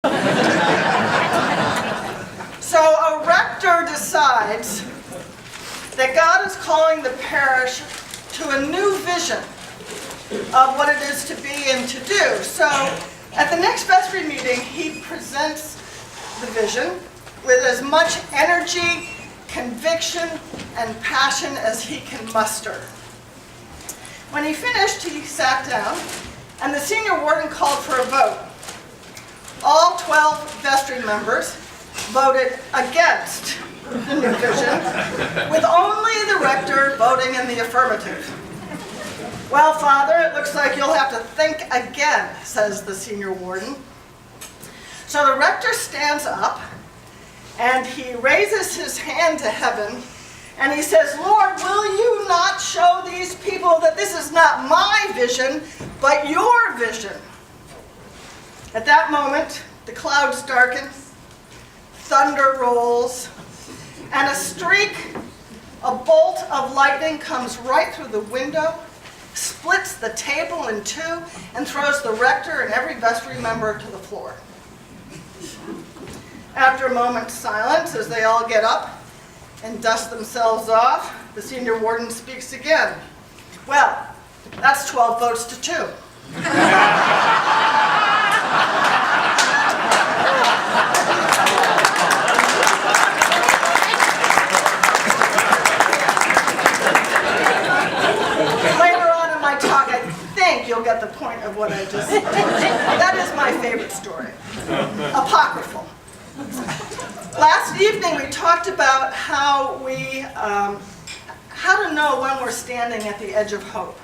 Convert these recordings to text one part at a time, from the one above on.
So a rector decides that God is calling the parish to a new vision of what it is to be and to do. So at the next vestry meeting, he presents the vision with as much energy, conviction, and passion as he can muster. When he finished, he sat down, and the senior warden called for a vote. All 12 vestry members voted against the new vision, with only the rector voting in the affirmative. Well, Father, it looks like you'll have to think again, says the senior warden. So the rector stands up, and he raises his hand to heaven, and he says, Lord, will you not show these people that this is not my vision, but your vision? At that moment, the clouds darken, thunder rolls, and a bolt of lightning comes right through the window, splits the table in two, and throws the rector and every vestry member to the floor. After a moment's silence, as they all get up and dust themselves off, the senior warden speaks again. Well, that's 12 votes to 2. Later on in my talk, I think you'll get the point of what I just said. That is my favorite story. Apocryphal. Last evening we talked about how to know when we're standing at the edge of hope,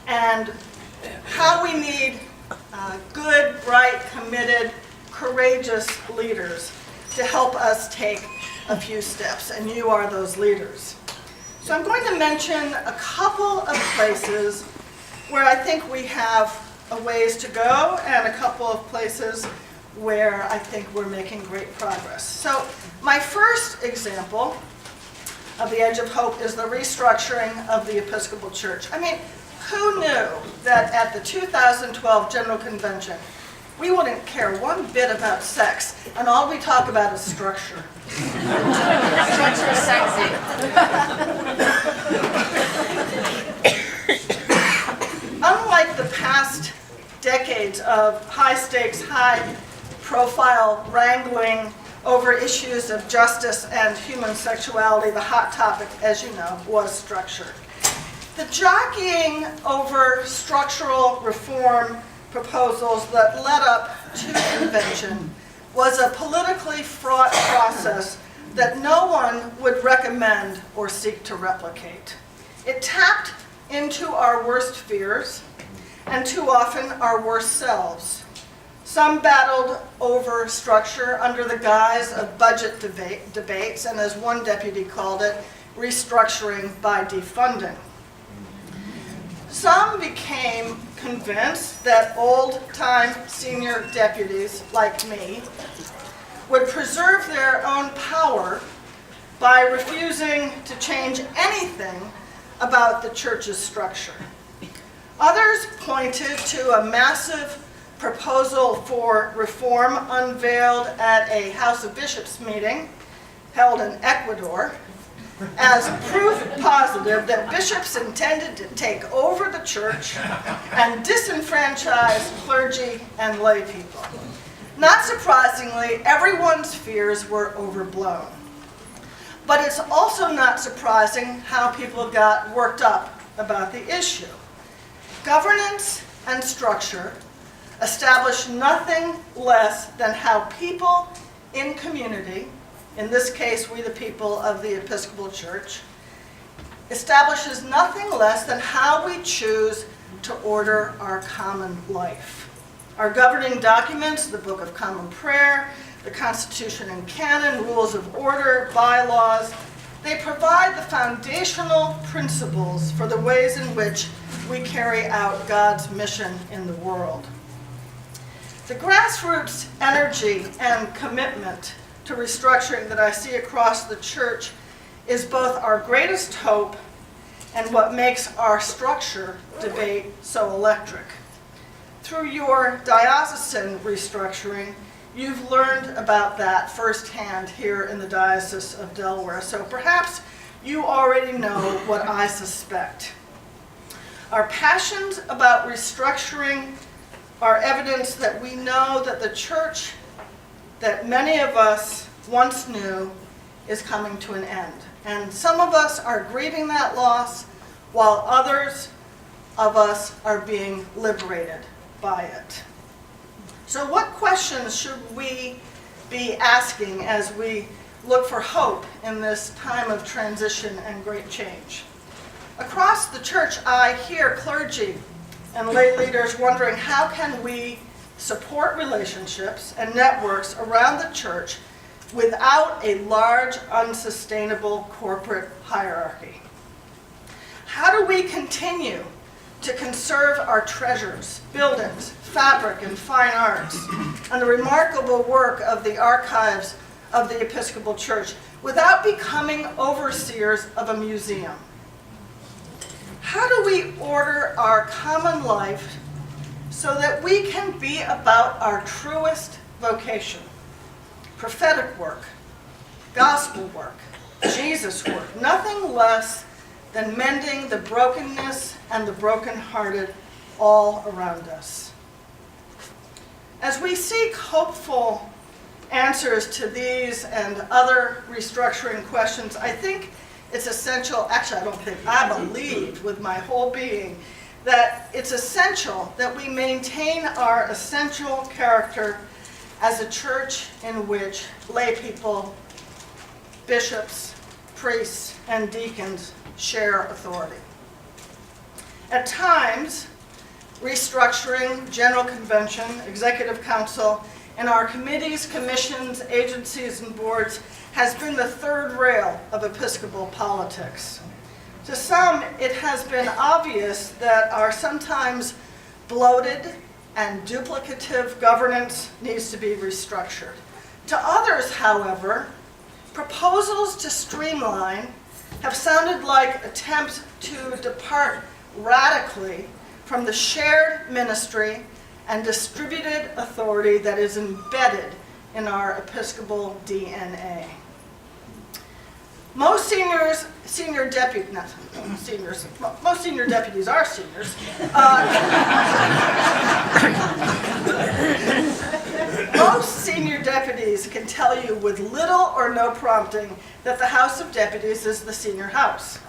and how we need good, bright, committed, courageous leaders to help us take a few steps, and you are those leaders. So I'm going to mention a couple of places where I think we have a ways to go, and a couple of places where I think we're making great progress. So my first example of the edge of hope is the restructuring of the Episcopal Church. I mean, who knew that at the 2012 General Convention, we wouldn't care one bit about sex, and all we talk about is structure. Structure is sexy. Unlike the past decades of high-stakes, high-profile wrangling over issues of justice and human sexuality, the hot topic, as you know, was structure. The jockeying over structural reform proposals that led up to the convention was a politically fraught process that no one would recommend or seek to replicate. It tapped into our worst fears, and too often our worst selves. Some battled over structure under the guise of budget debates, and as one deputy called it, restructuring by defunding. Some became convinced that old-time senior deputies like me would preserve their own power by refusing to change anything about the church's structure. Others pointed to a massive proposal for reform unveiled at a House of Bishops meeting held in Ecuador as proof positive that bishops intended to take over the church and disenfranchise clergy and lay people. Not surprisingly, everyone's fears were overblown. But it's also not surprising how people got worked up about the issue. Governance and structure establish nothing less than how people in community, in this case we the people of the Episcopal Church, establishes nothing less than how we choose to order our common life. Our governing documents, the Book of Common Prayer, the Constitution and Canon, Rules of Order, bylaws, they provide the foundational principles for the ways in which we carry out God's mission in the world. The grassroots energy and commitment to restructuring that I see across the church is both our greatest hope and what makes our structure debate so electric. through your diocesan restructuring, you've learned about that firsthand here in the Diocese of Delaware. So perhaps you already know what I suspect. Our passions about restructuring are evidence that we know that the church that many of us once knew is coming to an end. And some of us are grieving that loss, while others of us are being liberated by it. So what questions should we be asking as we look for hope in this time of transition and great change? Across the church, I hear clergy and lay leaders wondering, how can we support relationships and networks around the church without a large, unsustainable corporate hierarchy? How do we continue to conserve our treasures, buildings, fabric, and fine arts, and the remarkable work of the archives of the Episcopal Church without becoming overseers of a museum? How do we order our common life so that we can be about our truest vocation? Prophetic work, gospel work, Jesus work, nothing less than mending the brokenness and the brokenhearted all around us. As we seek hopeful answers to these and other restructuring questions, I think it's essential, actually I believe with my whole being, that it's essential that we maintain our essential character as a church in which lay people, bishops, priests, and deacons share authority. At times, restructuring, General Convention, Executive Council, and our committees, commissions, agencies, and boards has been the third rail of Episcopal politics. To some, it has been obvious that our sometimes bloated and duplicative governance needs to be restructured. To others, however, proposals to streamline have sounded like attempts to depart radically from the shared ministry and distributed authority that is embedded in our Episcopal DNA. Most senior deputies are seniors. Most senior deputies can tell you with little or no prompting that the House of Deputies is the senior house,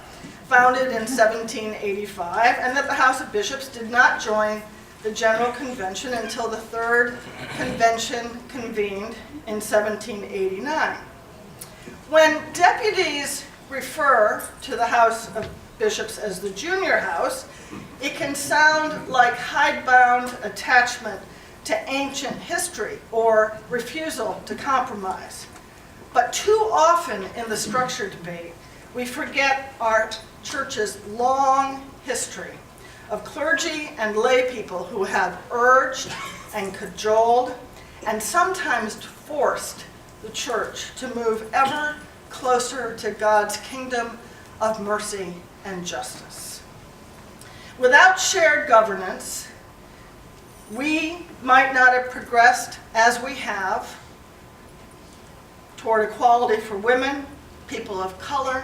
founded in 1785, and that the House of Bishops did not join the General Convention until the Third Convention convened in 1789. When deputies refer to the House of Bishops as the junior house, it can sound like hidebound attachment to ancient history or refusal to compromise. But too often in the structure debate, we forget our church's long history of clergy and lay people who have urged and cajoled and sometimes forced the church to move ever closer to God's kingdom of mercy and justice. Without shared governance, we might not have progressed as we have toward equality for women, people of color,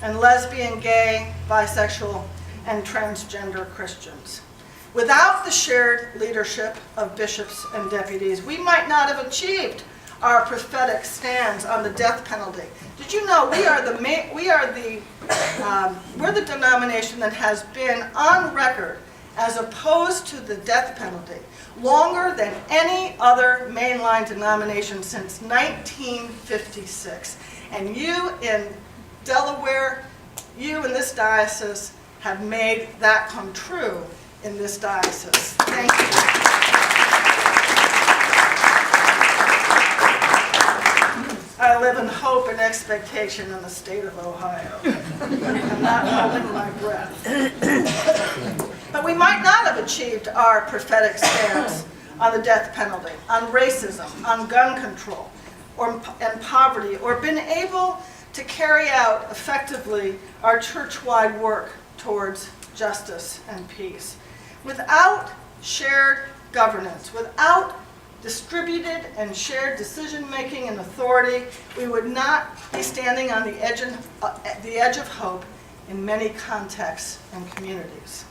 and lesbian, gay, bisexual, and transgender Christians. Without the shared leadership of bishops and deputies, we might not have achieved our prophetic stands on the death penalty. Did you know we're the denomination that has been on record as opposed to the death penalty longer than any other mainline denomination since 1956. And you in Delaware, you in this diocese have made that come true in this diocese. Thank you. I live in hope and expectation in the state of Ohio. I'm not holding my breath. But we might not have achieved our prophetic stance on the death penalty, on racism, on gun control, and poverty, or been able to carry out effectively our church-wide work towards justice and peace. Without shared governance. Without distributed and shared decision-making and authority, we would not be standing on the edge of hope in many contexts and communities.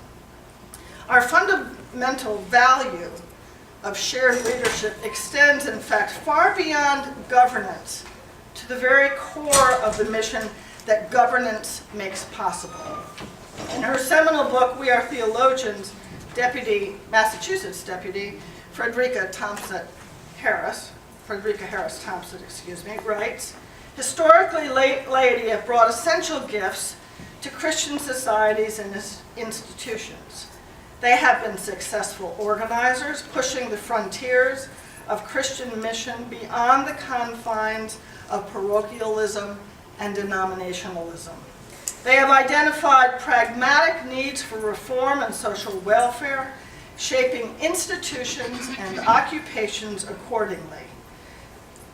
Our fundamental value of shared leadership extends, in fact, far beyond governance to the very core of the mission that governance makes possible. In her seminal book, We Are Theologians, Massachusetts Deputy Frederica Harris Thompson, writes, historically, laity have brought essential gifts to Christian societies and institutions. They have been successful organizers, pushing the frontiers of Christian mission beyond the confines of parochialism and denominationalism. They have identified pragmatic needs for reform and social welfare, shaping institutions and occupations accordingly.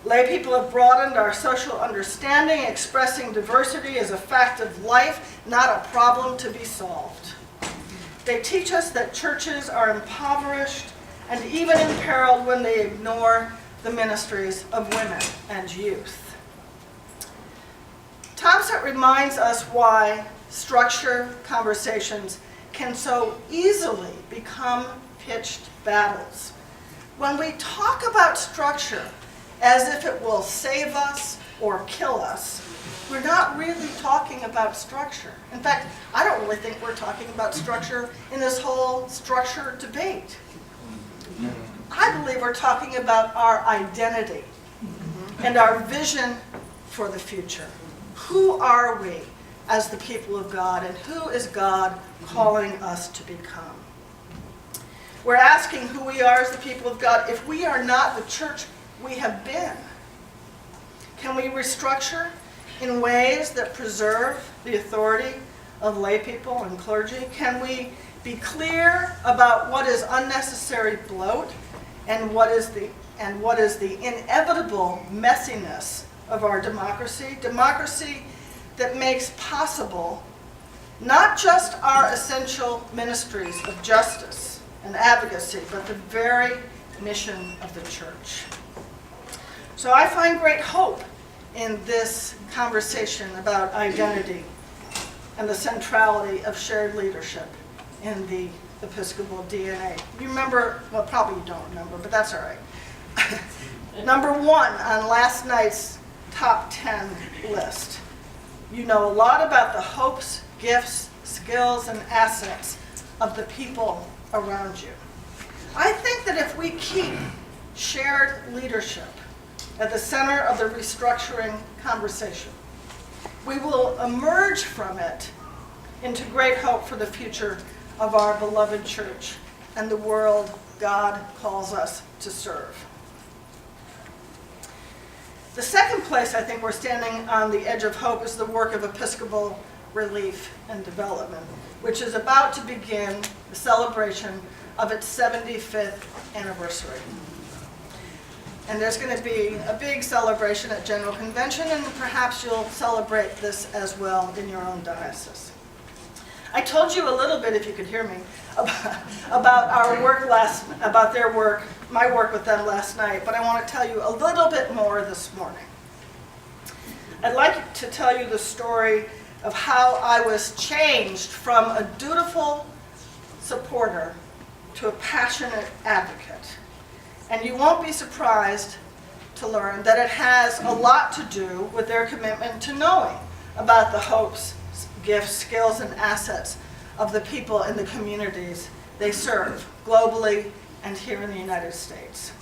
Lay people have broadened our social understanding, expressing diversity as a fact of life, not a problem to be solved. They teach us that churches are impoverished and even imperiled when they ignore the ministries of women and youth. Thompson reminds us why structure conversations can so easily become pitched battles. When we talk about structure as if it will save us or kill us, we're not really talking about structure. In fact, I don't really think we're talking about structure in this whole structure debate. I believe we're talking about our identity and our vision for the future. Who are we as the people of God, and who is God calling us to become? We're asking who we are as the people of God if we are not the church we have been. Can we restructure in ways that preserve the authority of lay people and clergy? Can we be clear about what is unnecessary bloat and what is the inevitable messiness of our democracy? Democracy that makes possible not just our essential ministries of justice and advocacy, but the very mission of the church. So I find great hope in this conversation about identity and the centrality of shared leadership in the Episcopal DNA. You remember, well, probably you don't remember, but that's all right. Number one on last night's top 10 list. You know a lot about the hopes, gifts, skills, and assets of the people around you. I think that if we keep shared leadership at the center of the restructuring conversation, we will emerge from it into great hope for the future of our beloved church and the world God calls us to serve. The second place I think we're standing on the edge of hope is the work of Episcopal Relief and Development, which is about to begin the celebration of its 75th anniversary. And there's going to be a big celebration at General Convention, and perhaps you'll celebrate this as well in your own diocese. I told you a little bit, if you could hear me, about our work about their work, my work with them last night, but I want to tell you a little bit more this morning. I'd like to tell you the story of how I was changed from a dutiful supporter to a passionate advocate. And you won't be surprised to learn that it has a lot to do with their commitment to knowing about the hopes, gifts, skills, and assets of the people in the communities they serve, globally and here in the United States.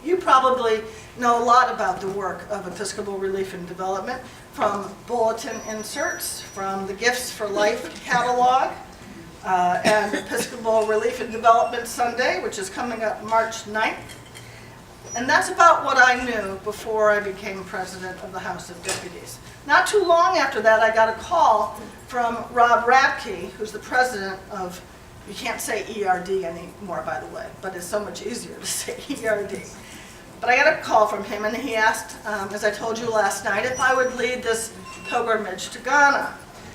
You probably know a lot about the work of Episcopal Relief and Development, from bulletin inserts, from the Gifts for Life catalog, and Episcopal Relief and Development Sunday, which is coming up March 9th. And that's about what I knew before I became president of the House of Deputies. Not too long after that, I got a call from Rob Radke, who's the president of, you can't say ERD anymore, by the way, but it's so much easier to say ERD. But I got a call from him, and he asked, as I told you last night, if I would lead this pilgrimage to Ghana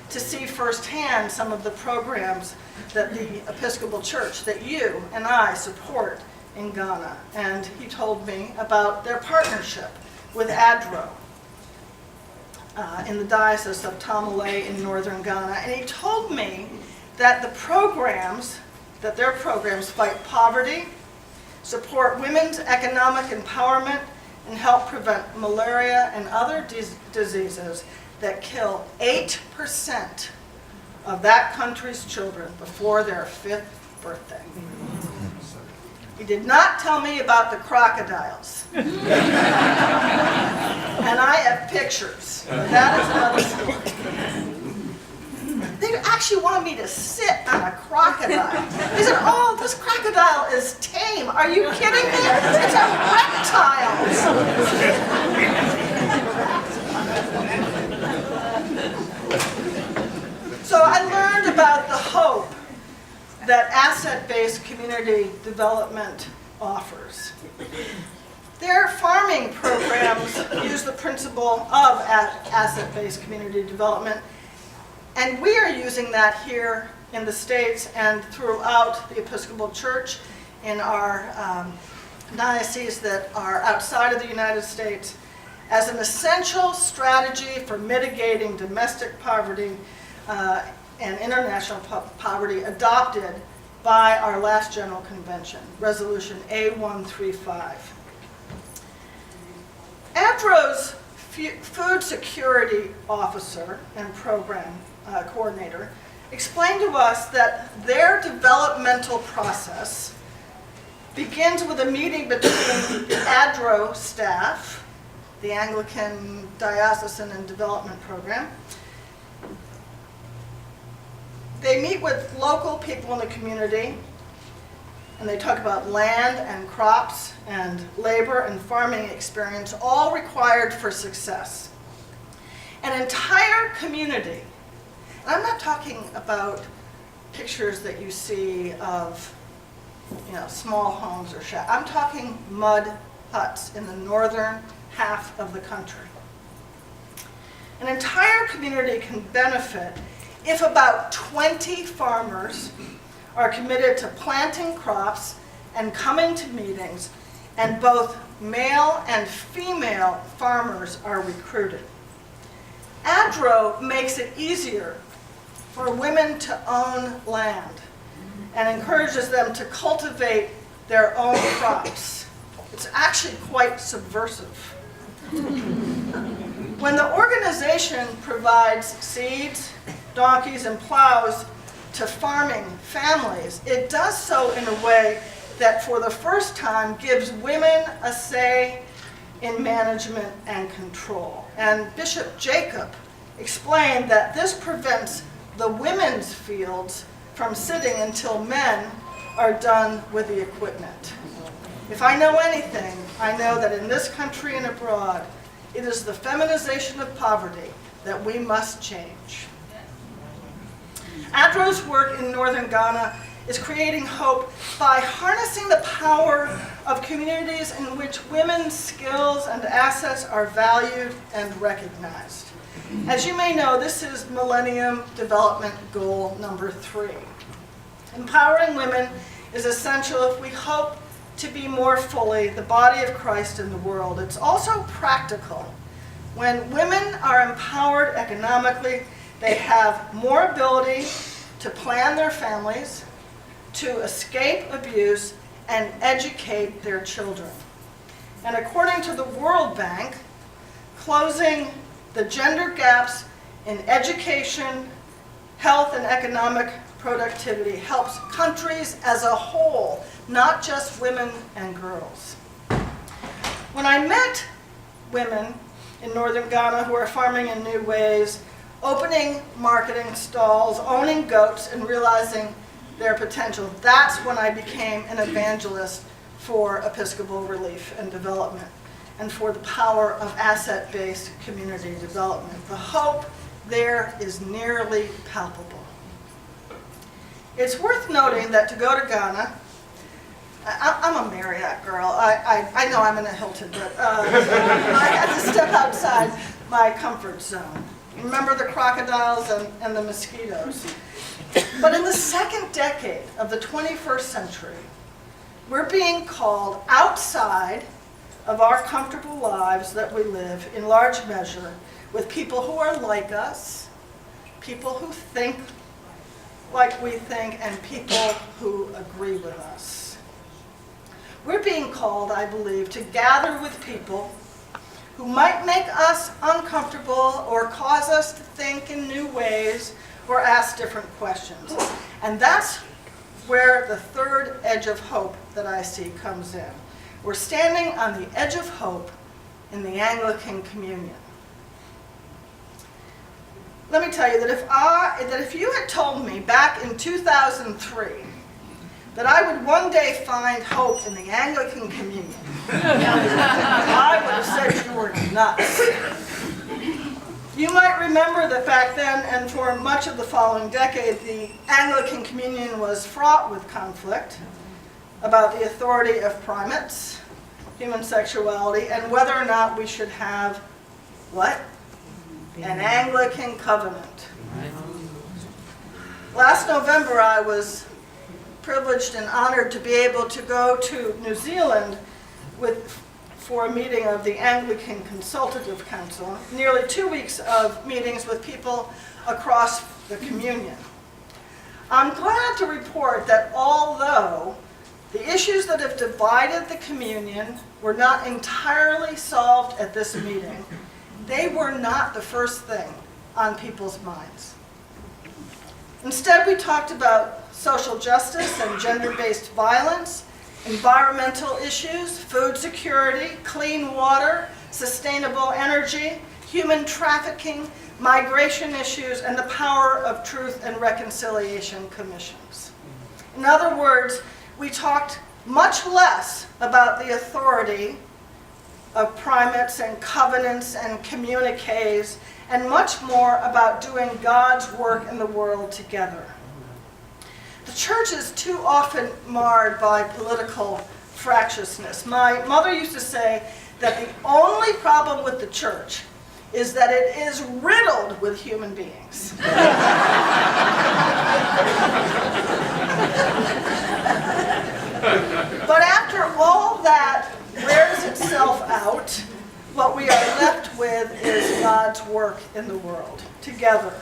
to see firsthand some of the programs that the Episcopal Church that you and I support in Ghana. And he told me about their partnership with ADRO in the Diocese of Tamale in northern Ghana. And he told me that their programs fight poverty, support women's economic empowerment, and help prevent malaria and other diseases that kill 8% of that country's children before their 5th birthday. He did not tell me about the crocodiles. And I have pictures. That is another story. They actually wanted me to sit on a crocodile. They said, oh, this crocodile is tame. Are you kidding me? It's a reptile. So I learned about the hope that asset-based community development offers. Their farming programs use the principle of asset-based community development, and we are using that here in the States and throughout the Episcopal Church in our dioceses that are outside of the United States as an essential strategy for mitigating domestic poverty and international poverty adopted by our last General Convention, Resolution A135. ADRO's Food Security Officer and Program Coordinator explained to us that their developmental process begins with a meeting between the ADRO staff, the Anglican Diocesan and Development Program. They meet with local people in the community, and they talk about land and crops and labor and farming experience, all required for success. An entire community, and I'm not talking about pictures that you see of small homes or shacks. I'm talking mud huts in the northern half of the country. An entire community can benefit if about 20 farmers are committed to planting crops and coming to meetings, and both male and female farmers are recruited. ADRO makes it easier for women to own land and encourages them to cultivate their own crops. It's actually quite subversive. When the organization provides seeds, donkeys, and plows to farming families, it does so in a way that for the first time gives women a say in management and control. And Bishop Jacob explained that this prevents the women's fields from sitting until men are done with the equipment. If I know anything, I know that in this country and abroad, it is the feminization of poverty that we must change. ADRO's work in northern Ghana is creating hope by harnessing the power of communities in which women's skills and assets are valued and recognized. As you may know, this is Millennium Development Goal number 3. Empowering women is essential if we hope to be more fully the body of Christ in the world. It's also practical. When women are empowered economically, they have more ability to plan their families, to escape abuse, and educate their children. And according to the World Bank, closing the gender gaps in education, health, and economic productivity helps countries as a whole, not just women and girls. When I met women in northern Ghana who are farming in new ways, opening marketing stalls, owning goats, and realizing their potential, that's when I became an evangelist for Episcopal relief and development and for the power of asset-based community development. The hope there is nearly palpable. It's worth noting that to go to Ghana, I'm a Marriott girl. I know I'm in a Hilton, but I had to step outside my comfort zone. Remember the crocodiles and the mosquitoes. But in the second decade of the 21st century, we're being called outside of our comfortable lives that we live in large measure with people who are like us, people who think like we think, and people who agree with us. We're being called, I believe, to gather with people who might make us uncomfortable or cause us to think in new ways or ask different questions. And that's where the third edge of hope that I see comes in. We're standing on the edge of hope in the Anglican Communion. Let me tell you that if you had told me back in 2003 that I would one day find hope in the Anglican Communion, I would have said you were nuts. You might remember that back then, and for much of the following decade, the Anglican Communion was fraught with conflict about the authority of primates, human sexuality, and whether or not we should have, what? An Anglican covenant. Last November, I was privileged and honored to be able to go to New Zealand for a meeting of the Anglican Consultative Council, nearly 2 weeks of meetings with people across the communion. I'm glad to report that although the issues that have divided the communion were not entirely solved at this meeting, they were not the first thing on people's minds. Instead, we talked about social justice and gender-based violence, environmental issues, food security, clean water, sustainable energy, human trafficking, migration issues, and the power of truth and reconciliation commissions. In other words, we talked much less about the authority of primates and covenants and communiques, and much more about doing God's work in the world together. The church is too often marred by political fractiousness. My mother used to say that the only problem with the church is that it is riddled with human beings. But after all that wears itself out, what we are left with is God's work in the world, together.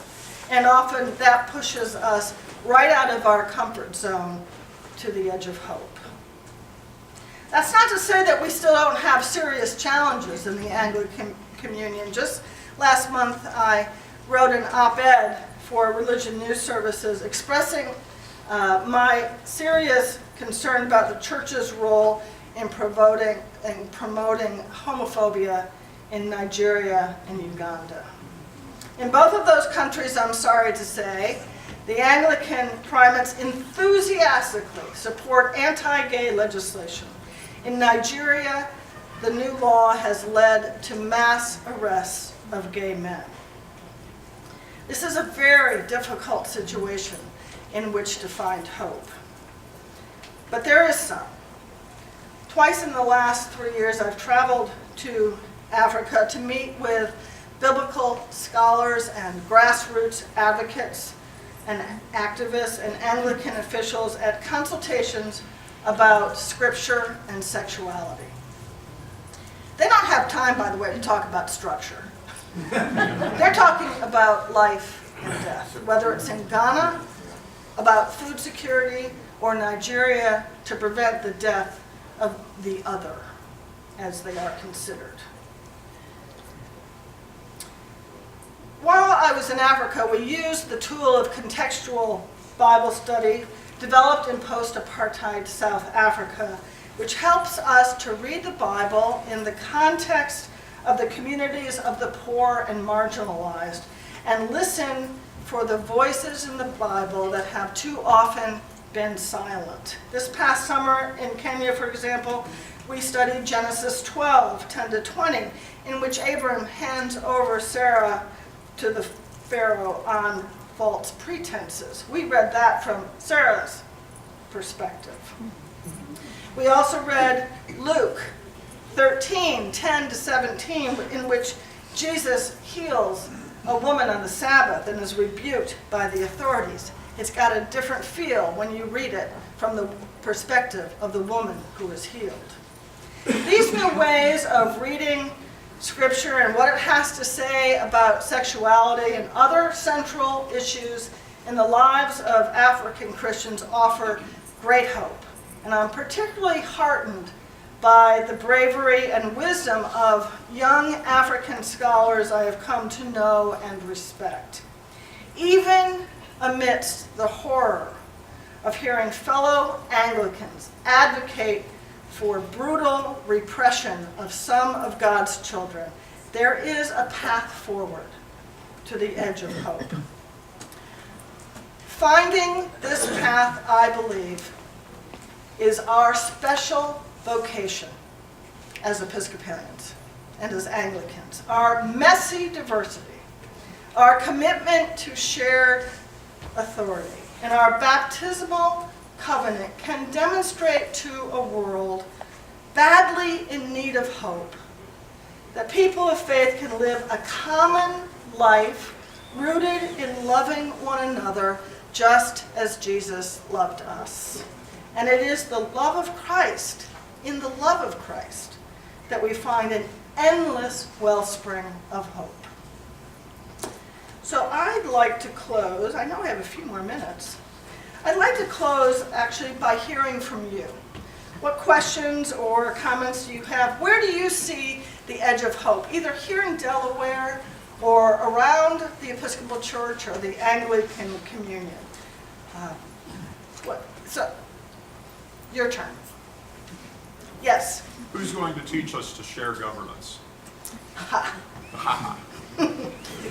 And often that pushes us right out of our comfort zone to the edge of hope. That's not to say that we still don't have serious challenges in the Anglican Communion. Just last month, I wrote an op-ed for Religion News Services expressing my serious concern about the church's role in promoting homophobia in Nigeria and Uganda. In both of those countries, I'm sorry to say, the Anglican primates enthusiastically support anti-gay legislation. In Nigeria, the new law has led to mass arrests of gay men. This is a very difficult situation in which to find hope. But there is some. Twice in the last 3 years, I've traveled to Africa to meet with biblical scholars and grassroots advocates and activists and Anglican officials at consultations about scripture and sexuality. They don't have time, by the way, to talk about structure. They're talking about life and death, whether it's in Ghana, about food security, or Nigeria, to prevent the death of the other, as they are considered. While I was in Africa, we used the tool of contextual Bible study developed in post-apartheid South Africa, which helps us to read the Bible in the context of the communities of the poor and marginalized, and listen for the voices in the Bible that have too often been silent. This past summer in Kenya, for example, we studied Genesis 12, 10-20, in which Abram hands over Sarah to the Pharaoh on false pretenses. We read that from Sarah's perspective. We also read Luke 13, 10-17, in which Jesus heals a woman on the Sabbath and is rebuked by the authorities. It's got a different feel when you read it from the perspective of the woman who is healed. These new ways of reading Scripture and what it has to say about sexuality and other central issues in the lives of African Christians offer great hope. And I'm particularly heartened by the bravery and wisdom of young African scholars I have come to know and respect. Even amidst the horror of hearing fellow Anglicans advocate for brutal repression of some of God's children, there is a path forward to the edge of hope. Finding this path, I believe, is our special vocation as Episcopalians and as Anglicans. Our messy diversity, our commitment to shared authority, and our baptismal covenant can demonstrate to a world badly in need of hope that people of faith can live a common life rooted in loving one another just as Jesus loved us. And it is the love of Christ, in the love of Christ, that we find an endless wellspring of hope. So I'd like to close, I know I have a few more minutes. I'd like to close actually by hearing from you. What questions or comments do you have? Where do you see the edge of hope, either here in Delaware or around the Episcopal Church or the Anglican Communion? So, your turn. Yes? Who's going to teach us to share governance?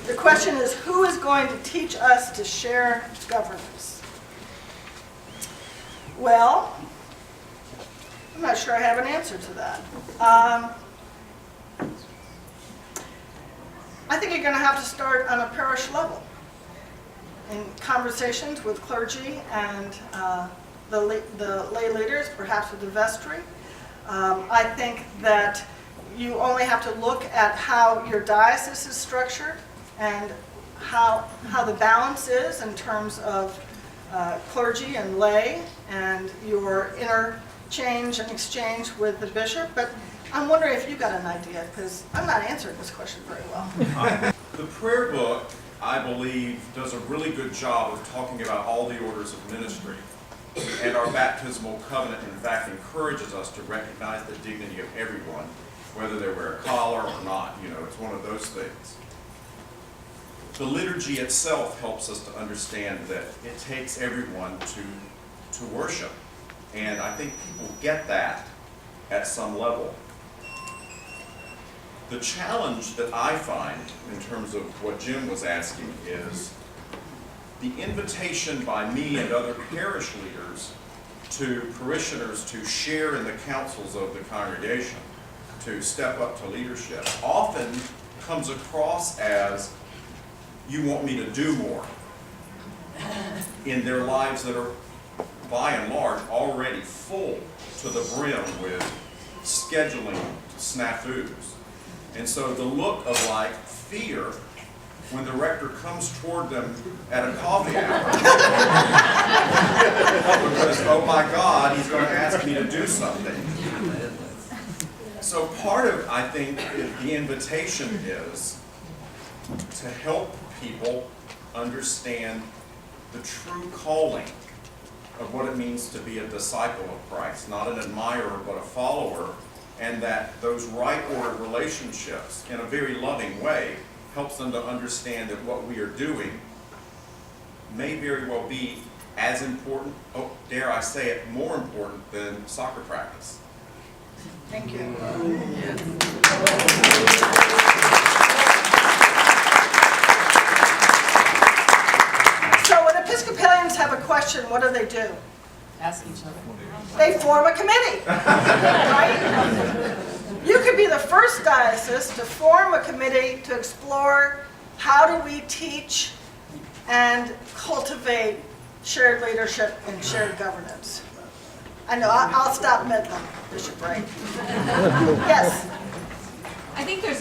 The question is, who is going to teach us to share governance? Well, I'm not sure I have an answer to that. I think you're going to have to start on a parish level in conversations with clergy and the lay leaders, perhaps with the vestry. I think that you only have to look at how your diocese is structured and how the balance is in terms of clergy and lay and your interchange and exchange with the bishop. But I'm wondering if you got an idea, because I'm not answering this question very well. The prayer book, I believe, does a really good job of talking about all the orders of ministry. And our baptismal covenant, in fact, encourages us to recognize the dignity of everyone, whether they wear a collar or not. You know, it's one of those things. The liturgy itself helps us to understand that it takes everyone to worship. And I think people get that at some level. The challenge that I find in terms of what Jim was asking is the invitation by me and other parish leaders to parishioners to share in the councils of the congregation, to step up to leadership, often comes across as, you want me to do more in their lives that are, by and large, already full to the brim with scheduling snafus. And so the look of like fear when the rector comes toward them at a coffee hour, because, oh my God, he's going to ask me to do something. So part of, I think, the invitation is to help people understand the true calling of what it means to be a disciple of Christ, not an admirer, but a follower, and that those right order relationships, in a very loving way, helps them to understand that what we are doing may very well be as important, oh, dare I say it, more important than soccer practice. Thank you. So when Episcopalians have a question, what do? Ask each other. They form a committee, right? You could be the first diocese to form a committee to explore how do we teach and cultivate shared leadership and shared governance. I know, I'll stop mid-them, Bishop Wright. Yes? I think there's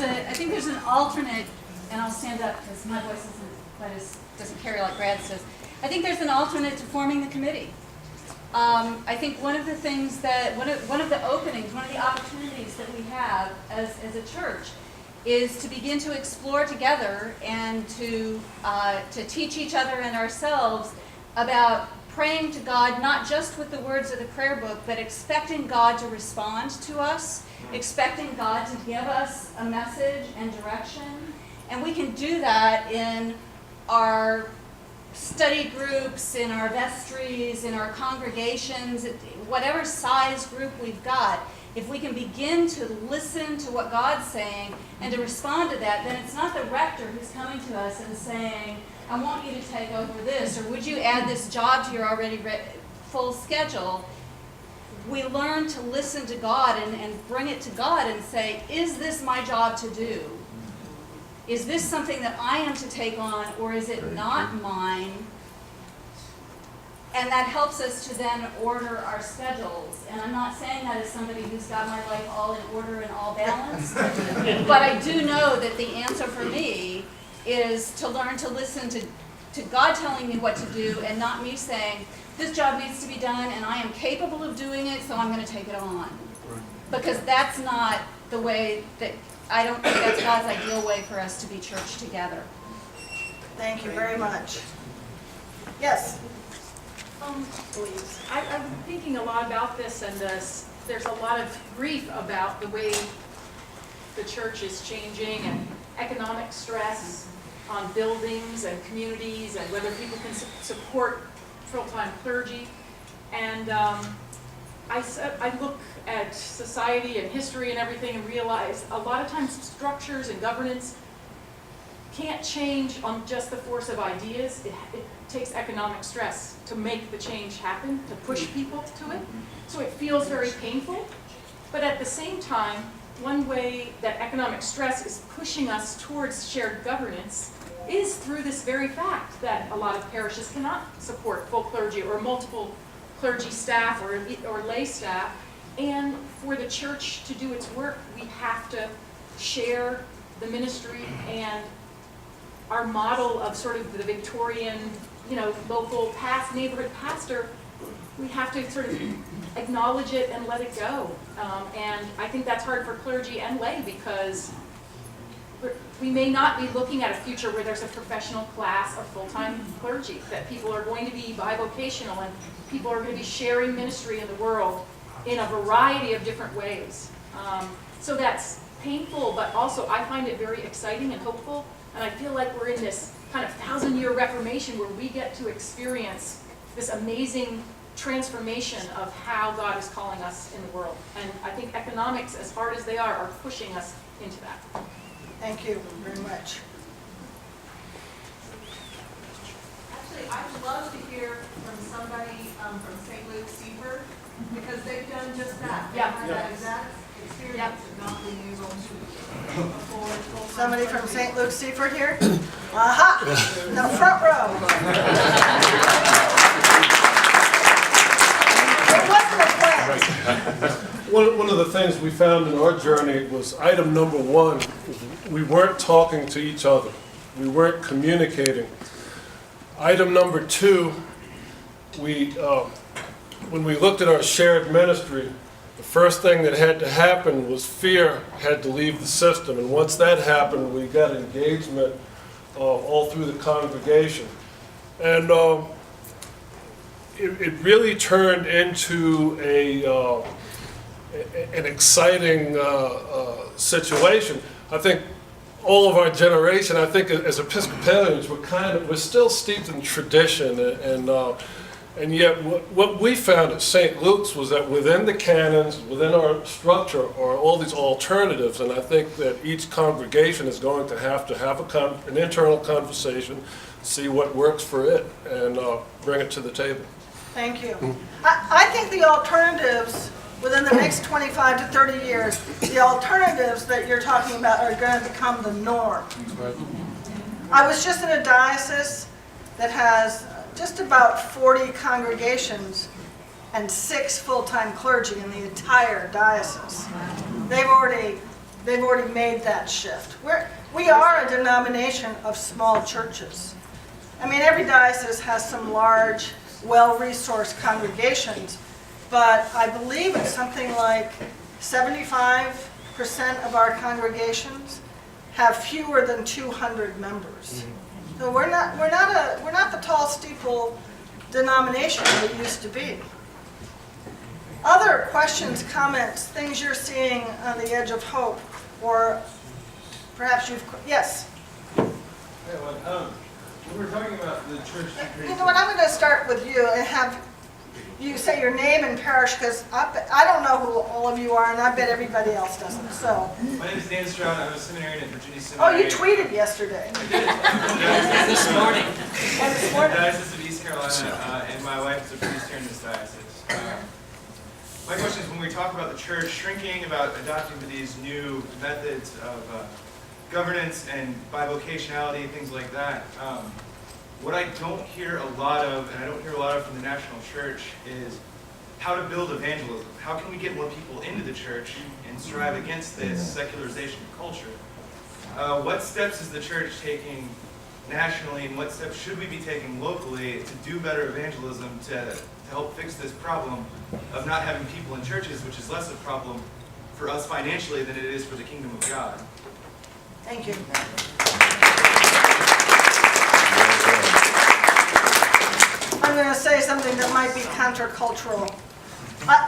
an alternate, and I'll stand up because my voice isn't quite as, doesn't carry like Brad says. I think there's an alternate to forming the committee. I think one of the things that, one of the openings, one of the opportunities that we have as a church is to begin to explore together and to teach each other and ourselves about praying to God, not just with the words of the prayer book, but expecting God to respond to us, expecting God to give us a message and direction. And we can do that in our study groups, in our vestries, in our congregations, whatever size group we've got. If we can begin to listen to what God's saying and to respond to that, then it's not the rector who's coming to us and saying, I want you to take over this, or would you add this job to your already full schedule? We learn to listen to God and bring it to God and say, is this my job to do? Is this something that I am to take on, or is it not mine? And that helps us to then order our schedules. And I'm not saying that as somebody who's got my life all in order and all balanced, but I do know that the answer for me is to learn to listen to God telling me what to do, and not me saying, this job needs to be done and I am capable of doing it, so I'm going to take it on. Because that's not the way that, I don't think that's God's ideal way for us to be church together. Thank you very much. Yes, please. I'm thinking a lot about this, and there's a lot of grief about the way the church is changing, and economic stress on buildings and communities, and whether people can support full-time clergy. And I look at society and history and everything and realize a lot of times structures and governance can't change on just the force of ideas. It takes economic stress to make the change happen, to push people to it. So it feels very painful. But at the same time, one way that economic stress is pushing us towards shared governance is through this very fact that a lot of parishes cannot support full clergy or multiple clergy staff or lay staff. And for the church to do its work, we have to share the ministry, and our model of sort of the Victorian, local neighborhood pastor, we have to sort of acknowledge it and let it go. And I think that's hard for clergy and lay, because we may not be looking at a future where there's a professional class of full-time clergy, that people are going to be bivocational and people are going to be sharing ministry in the world in a variety of different ways. So that's painful, but also I find it very exciting and hopeful, and I feel like we're in this kind of 1,000-year reformation where we get to experience this amazing transformation of how God is calling us in the world. And I think economics, as hard as they are pushing us into that. Thank you very much. Actually, I would love to hear from somebody from St. Luke's Seaford, because they've done just that. They had that exact experience of not being able to afford full-time Somebody from clergy. St. Luke's Seaford here? Aha! The front row. It wasn't a plan. One of the things we found in our journey was item number one, we weren't talking to each other. We weren't communicating. Item number two, when we looked at our shared ministry, the first thing that had to happen was fear had to leave the system. And once that happened, we got engagement all through the congregation. And it really turned into an exciting situation. I think all of our generation, I think as Episcopalians, we're still steeped in tradition, and yet what we found at St. Luke's was that within the canons, within our structure, are all these alternatives, and I think that each congregation is going to have an internal conversation, see what works for it, and bring it to the table. Thank you. I think the alternatives within the next 25 to 30 years, the alternatives that you're talking about are going to become the norm. Right. I was just in a diocese that has just about 40 congregations and 6 full-time clergy in the entire diocese. They've already made that shift. We are a denomination of small churches. I mean, every diocese has some large, well-resourced congregations, but I believe it's something like 75% of our congregations have fewer than 200 members. So we're not the tall steeple denomination we used to be. Other questions, comments, things you're seeing on the edge of hope, or perhaps you've, yes? We were talking about the church. You know what, I'm going to start with you and have you say your name and parish, because I don't know who all of you are, and I bet everybody else doesn't, so. My name is Dan Stroud. I'm a seminarian at Virginia Oh, Seminary. you tweeted yesterday. I did. This morning. And this morning. Diocese of East Carolina, and my wife is a priest here in this diocese. My question is, when we talk about the church shrinking, about adopting to these new methods of governance and bivocationality, things like that, what I don't hear a lot of, and I don't hear a lot of from the national church, is how to build evangelism. How can we get more people into the church and strive against this secularization of culture? What steps is the church taking nationally, and what steps should we be taking locally to do better evangelism to help fix this problem of not having people in churches, which is less a problem for us financially than it is for the kingdom of God? Thank you. I'm going to say something that might be countercultural.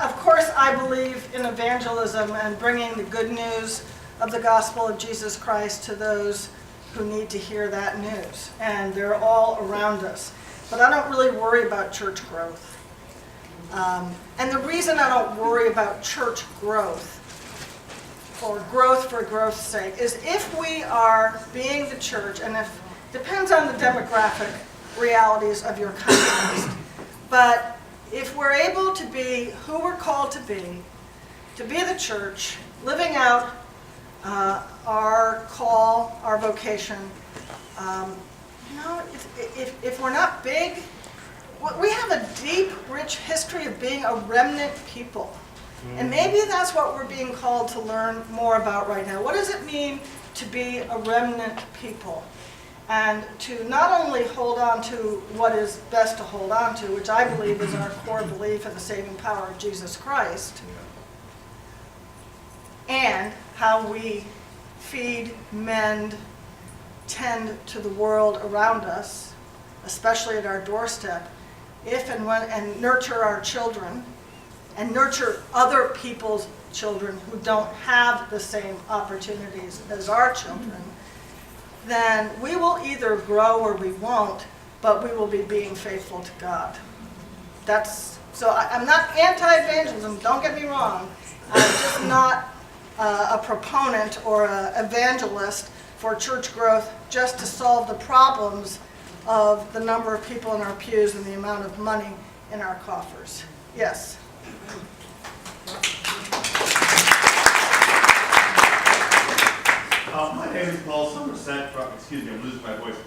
Of course, I believe in evangelism and bringing the good news of the gospel of Jesus Christ to those who need to hear that news. And they're all around us. But I don't really worry about church growth. And the reason I don't worry about church growth, or growth for growth's sake, is if we are being the church, and if depends on the demographic realities of your context, but if we're able to be who we're called to be the church, living out our call, our vocation, if we're not big, we have a deep, rich history of being a remnant people. And maybe that's what we're being called to learn more about right now. What does it mean to be a remnant people? And to not only hold on to what is best to hold on to, which I believe is our core belief in the saving power of Jesus Christ, and how we feed, mend, tend to the world around us, especially at our doorstep, and nurture our children, and nurture other people's children who don't have the same opportunities as our children, then we will either grow or we won't, but we will be being faithful to God. I'm not anti-evangelism, don't get me wrong. I'm just not a proponent or an evangelist for church growth just to solve the problems of the number of people in our pews and the amount of money in our coffers. Yes? My name is Paul Somerset from, excuse me, I'm losing my voice,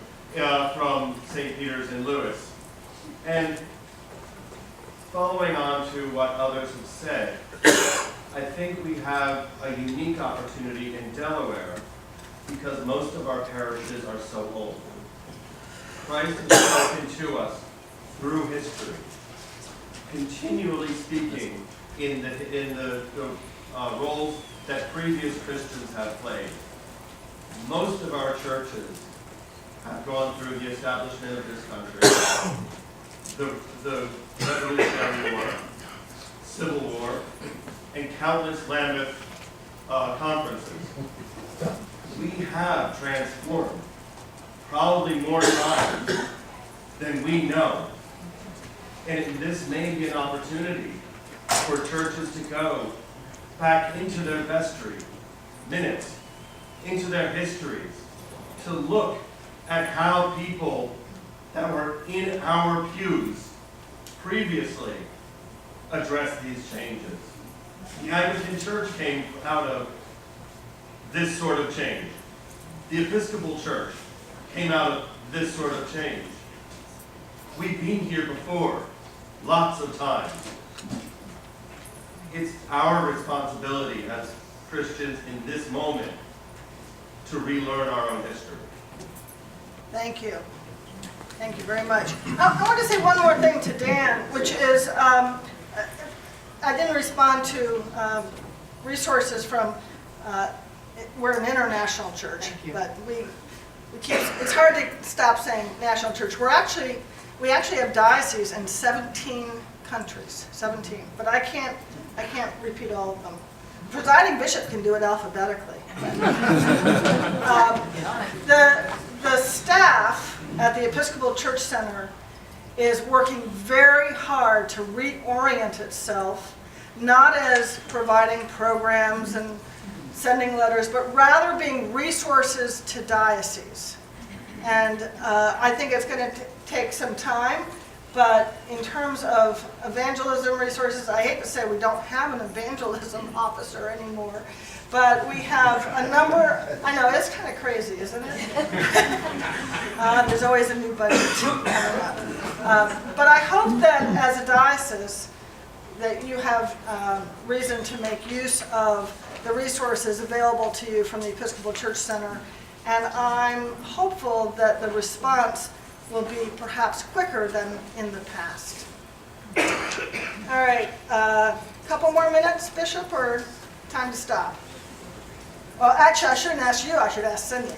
from St. Peter's in Lewis. And following on to what others have said, I think we have a unique opportunity in Delaware because most of our parishes are so old. Christ has spoken to us through history, continually speaking in the roles that previous Christians have played. Most of our churches have gone through the establishment of this country, the Revolutionary War, Civil War, and countless mammoth conferences. We have transformed probably more times than we know. And this may be an opportunity for churches to go back into their vestry minutes, into their histories, to look at how people that were in our pews previously addressed these changes. The Anglican Church came out of this sort of change. The Episcopal Church came out of this sort of change. We've been here before, lots of times. It's our responsibility as Christians in this moment to relearn our own history. Thank you. Thank you very much. I want to say one more thing to Dan, which is I didn't respond to resources from, we're an international church, but we keep, it's hard to stop saying national church. We actually have dioceses in 17 countries, 17, but I can't repeat all of them. Presiding bishop can do it alphabetically. The staff at the Episcopal Church Center is working very hard to reorient itself, not as providing programs and sending letters, but rather being resources to dioceses. And I think it's going to take some time, but in terms of evangelism resources, I hate to say we don't have an evangelism officer anymore, but we have a number. I know, it's kind of crazy, isn't it? There's always a new budget coming up. But I hope that as a diocese that you have reason to make use of the resources available to you from the Episcopal Church Center, and I'm hopeful that the response will be perhaps quicker than in the past. All right, couple more minutes, Bishop, or time to stop? Well, actually, I shouldn't ask you, I should ask Cindy.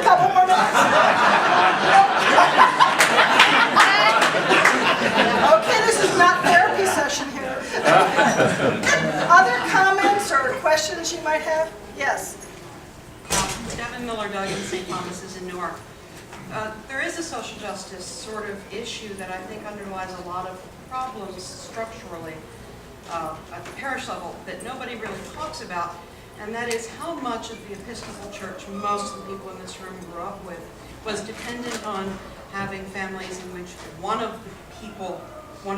Couple more minutes. Okay, this is not therapy session here. Other comments or questions you might have? Yes. Devin Miller, Doug in St. Thomas's in Newark. There is a social justice sort of issue that I think underlies a lot of problems structurally at the parish level that nobody really talks about, and that is how much of the Episcopal Church most of the people in this room grew up with was dependent on having families in which one of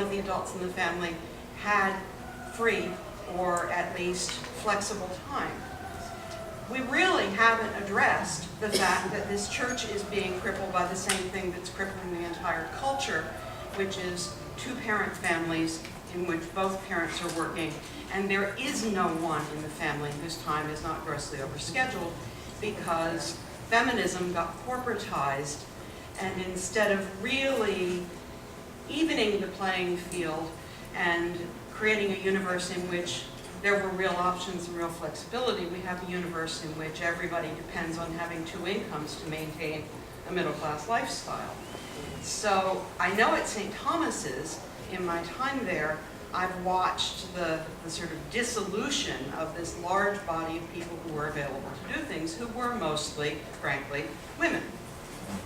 the adults in the family had free or at least flexible time. We really haven't addressed the fact that this church is being crippled by the same thing that's crippling the entire culture, which is two-parent families in which both parents are working, and there is no one in the family whose time is not grossly overscheduled because feminism got corporatized, and instead of really evening the playing field and creating a universe in which there were real options and real flexibility, we have a universe in which everybody depends on having two incomes to maintain a middle-class lifestyle. So I know at St. Thomas's, in my time there, I've watched the sort of dissolution of this large body of people who were available to do things, who were mostly, frankly, women,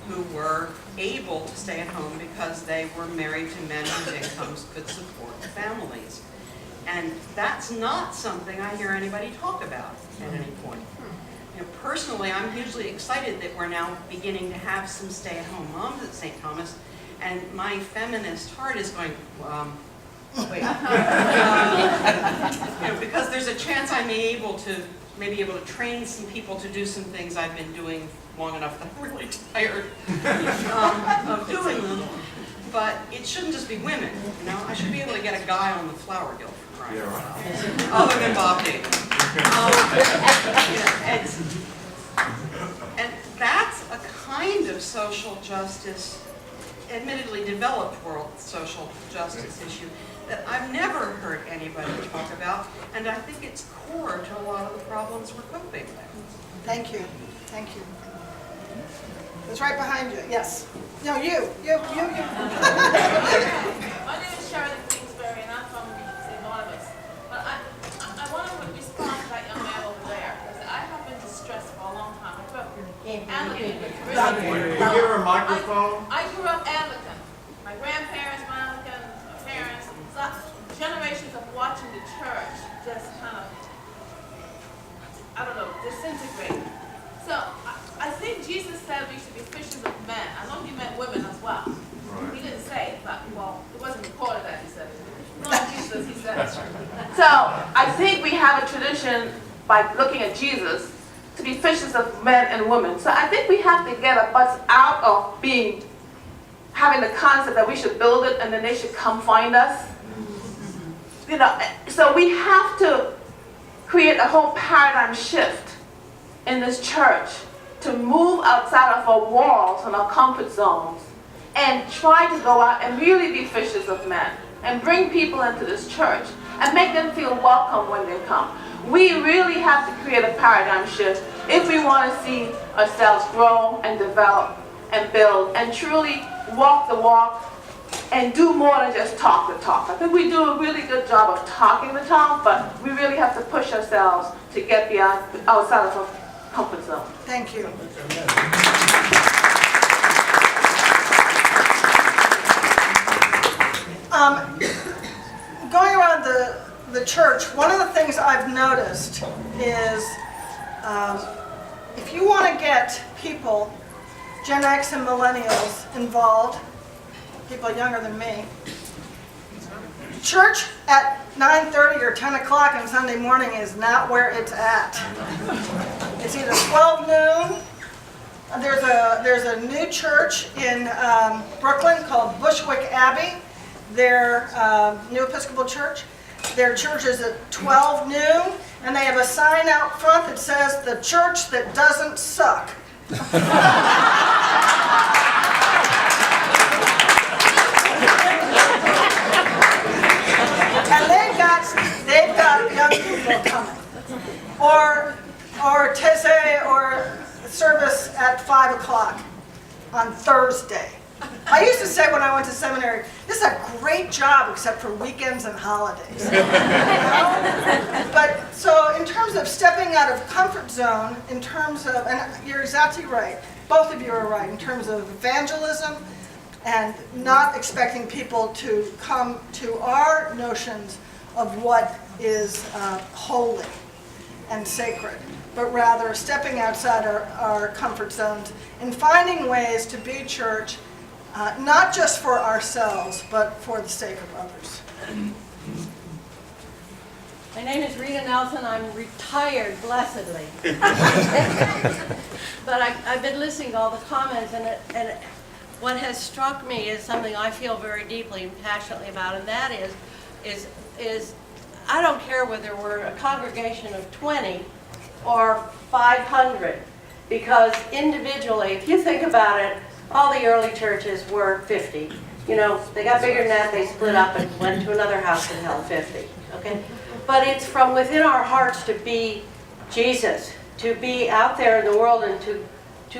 who were able to stay at home because they were married to men whose incomes could support families. And that's not something I hear anybody talk about at any point. You know, personally, I'm hugely excited that we're now beginning to have some stay-at-home moms at St. Thomas, and my feminist heart is going, wait. You know, because there's a chance I may be able to train some people to do some things I've been doing long enough that I'm really tired of doing them. But it shouldn't just be women, you know? I should be able to get a guy on the flower guild for crying out loud, other than Bob Davis. You know, and that's a kind of social justice, admittedly developed world social justice issue that I've never heard anybody talk about, and I think it's core to a lot of the problems we're coping with. Thank you. Thank you. It's right behind you. Yes. No, you. My name is Charlotte Kingsbury, and I'm from St. Barnabas. But I want to respond to that young man over there, because I have been distressed for a long time. I grew up Anglican. Can you give her a microphone? I grew up Anglican. My grandparents were Anglican, my parents. So generations of watching the church just kind of, I don't know, disintegrate. So I think Jesus said we should be fishers of men. I know he meant women as well. Right. He didn't say it, but, well, it wasn't recorded that he said it. Not Jesus, he said it. So I think we have a tradition, by looking at Jesus, to be fishers of men and women. So I think we have to get us out of having the concept that we should build it and then they should come find us. So we have to create a whole paradigm shift in this church to move outside of our walls and our comfort zones and try to go out and really be fishers of men and bring people into this church and make them feel welcome when they come. We really have to create a paradigm shift if we want to see ourselves grow and develop and build and truly walk the walk and do more than just talk the talk. I think we do a really good job of talking the talk, but we really have to push ourselves to get beyond, outside of our comfort zone. Thank you. Going around the church, one of the things I've noticed is if you want to get people, Gen X and millennials, involved, people younger than me, church at 9:30 or 10 o'clock on Sunday morning is not where it's at. It's either 12 noon. There's a new church in Brooklyn called Bushwick Abbey. Their new Episcopal church. Their church is at 12 noon, and they have a sign out front that says, "The church that doesn't suck." And they've got young people coming. Or Tese or service at 5 o'clock on Thursday. I used to say when I went to seminary, this is a great job except for weekends and holidays. You know? But so in terms of stepping out of comfort zone, in terms of, and you're exactly right, both of you are right, in terms of evangelism and not expecting people to come to our notions of what is holy and sacred, but rather stepping outside our comfort zones and finding ways to be church, not just for ourselves, but for the sake of others. My name is Rita Nelson. I'm retired, blessedly. But I've been listening to all the comments, and what has struck me is something I feel very deeply and passionately about, and that is I don't care whether we're a congregation of 20 or 500, because individually, if you think about it, all the early churches were 50. You know, they got bigger than that, they split up and went to another house and held 50, okay? But it's from within our hearts to be Jesus, to be out there in the world and to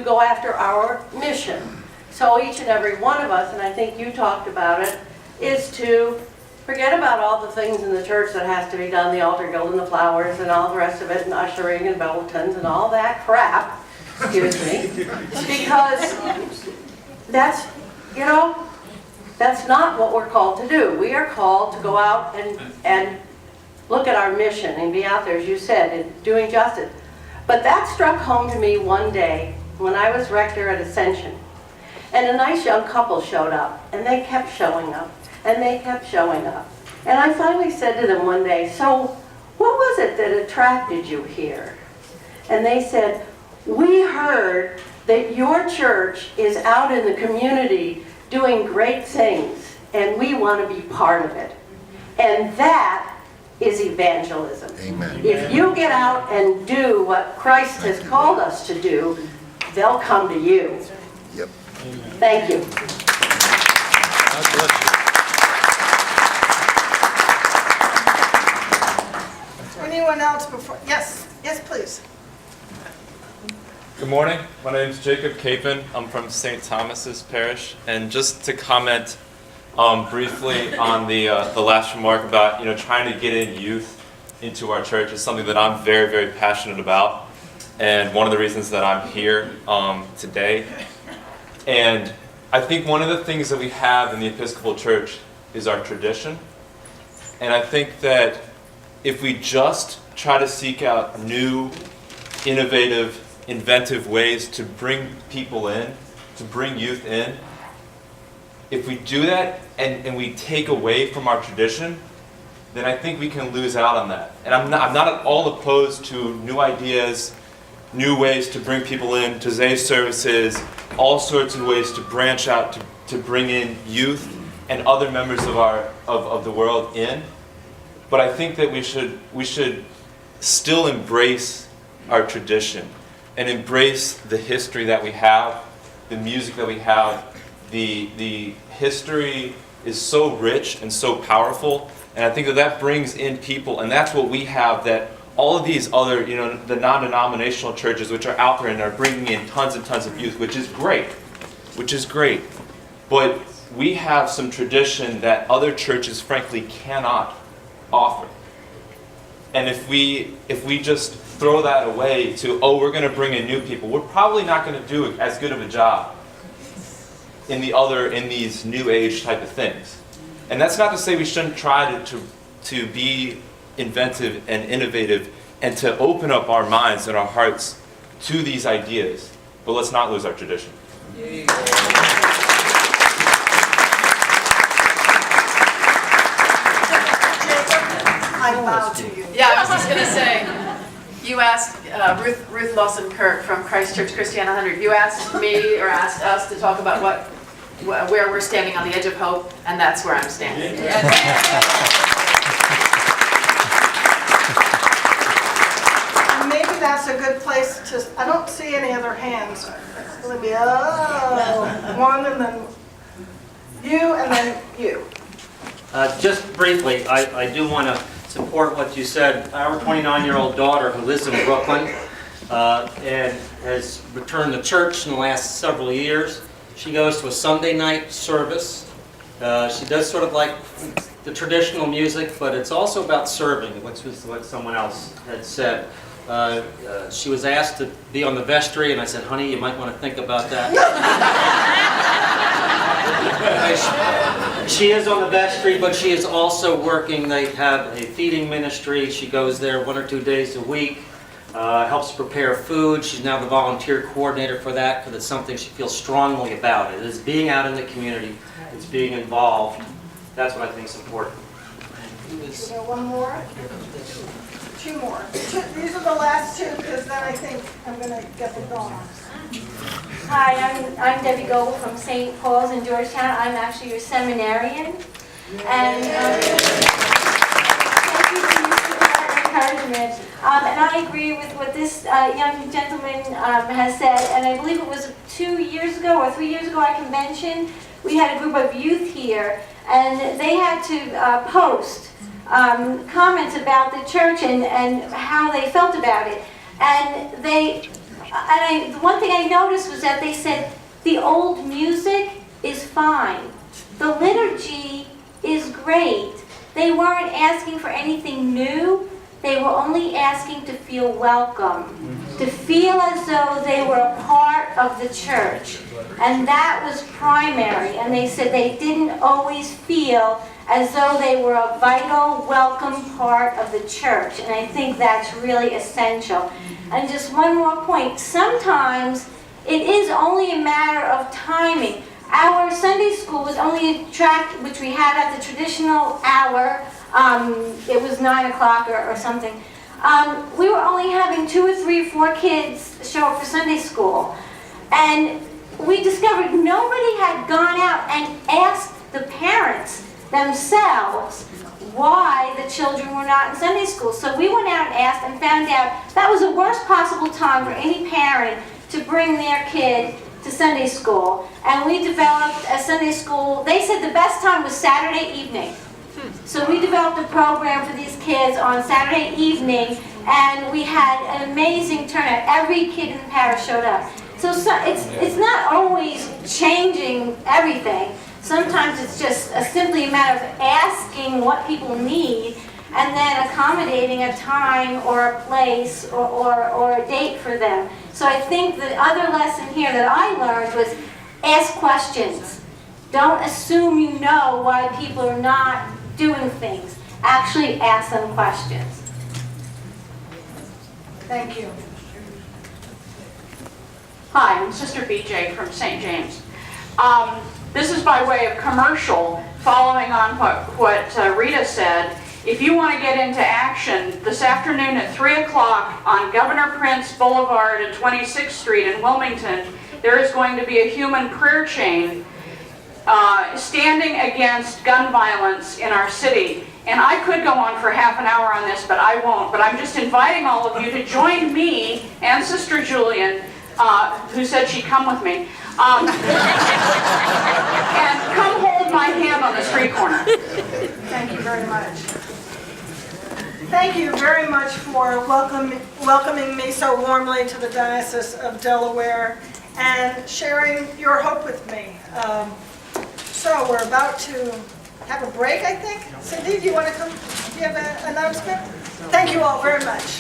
go after our mission. So each and every one of us, and I think you talked about it, is to forget about all the things in the church that has to be done, the altar guild and the flowers and all the rest of it, and ushering and bulletins and all that crap, excuse me, because that's, you know, that's not what we're called to do. We are called to go out and look at our mission and be out there, as you said, and doing justice. But that struck home to me one day when I was rector at Ascension. And a nice young couple showed up, and they kept showing up, and they kept showing up. And I finally said to them one day, "So what was it that attracted you here?" And they said, "We heard that your church is out in the community doing great things, and we want to be part of it." And that is evangelism. Amen. If you get out and do what Christ has called us to do, they'll come to you. Yep. Thank you. God bless you. Anyone else before? Yes, yes, please. Good morning. My name is Jacob Capon. I'm from St. Thomas's Parish, and just to comment briefly on the last remark about trying to get in youth into our church is something that I'm very, very passionate about, and one of the reasons that I'm here today. And I think one of the things that we have in the Episcopal Church is our tradition, and I think that if we just try to seek out new, innovative, inventive ways to bring people in, to bring youth in, if we do that and we take away from our tradition, then I think we can lose out on that. And I'm not at all opposed to new ideas, new ways to bring people in, to Zay services, all sorts of ways to branch out, to bring in youth and other members of the world in. but I think that we should still embrace our tradition and embrace the history that we have, the music that we have. The history is so rich and so powerful, and I think that brings in people, and that's what we have that all of these other, the non-denominational churches which are out there and are bringing in tons and tons of youth, which is great. But we have some tradition that other churches frankly cannot offer. And if we just throw that away to, we're going to bring in new people, we're probably not going to do as good of a job in these new age type of things. And that's not to say we shouldn't try to be inventive and innovative and to open up our minds and our hearts to these ideas. But let's not lose our tradition. I bow to you. Yeah, I was just going to say, you asked Ruth Lawson-Kirk from Christ Church Christiana 100. You asked me or asked us to talk about where we're standing on the edge of hope, and that's where I'm standing. And maybe that's a good place to, I don't see any other hands. It's going to be, one and then you and then you. Just briefly, I do want to support what you said. Our 29-year-old daughter, who lives in Brooklyn and has returned to church in the last several years, she goes to a Sunday night service. She does sort of like the traditional music, but it's also about serving, which was what someone else had said. She was asked to be on the vestry, and I said, honey, you might want to think about that. She is on the vestry, but she is also working. They have a feeding ministry. She goes there 1 or 2 days a week, helps prepare food. She's now the volunteer coordinator for that because it's something she feels strongly about. It is being out in the community. It's being involved. That's what I think is important. Is there one more? Two more. These are the last two because then I think I'm going to get the gong. Hi, I'm Debbie Goble from St. Paul's in Georgetown. I'm actually your seminarian. And thank you for that encouragement. And I agree with what this young gentleman has said. And I believe it was 2 years ago or 3 years ago at convention, we had a group of youth here, and they had to post comments about the church and how they felt about it. And the one thing I noticed was that they said the old music is fine. The liturgy is great. They weren't asking for anything new. They were only asking to feel welcome, to feel as though they were a part of the church. And that was primary. And they said they didn't always feel as though they were a vital, welcome part of the church. And I think that's really essential. And just one more point. Sometimes it is only a matter of timing. Our Sunday school was only a track which we had at the traditional hour. It was 9 o'clock or something. We were only having 2 or 3 or 4 kids show up for Sunday school. And we discovered nobody had gone out and asked the parents themselves why the children were not in Sunday school. So we went out and asked and found out that was the worst possible time for any parent to bring their kid to Sunday school. And we developed a Sunday school. They said the best time was Saturday evening. So we developed a program for these kids on Saturday evening, and we had an amazing turnout. Every kid in the parish showed up. So it's not always changing everything. Sometimes it's just simply a matter of asking what people need and then accommodating a time or a place or a date for them. So I think the other lesson here that I learned was ask questions. Don't assume you know why people are not doing things. Actually ask them questions. Thank you. Hi, I'm Sister BJ from St. James. This is by way of commercial, following on what Rita said. If you want to get into action, this afternoon at 3 o'clock on Governor Prince Boulevard and 26th Street in Wilmington, there is going to be a human prayer chain standing against gun violence in our city. And I could go on for half an hour on this, but I won't. But I'm just inviting all of you to join me and Sister Julian, who said she'd come with me, and come hold my hand on the street corner. Thank you very much. Thank you very much for welcoming me so warmly to the Diocese of Delaware and sharing your hope with me. So we're about to have a break, I think. Cindy, do you want to come? Do you have an announcement? Thank you all very much.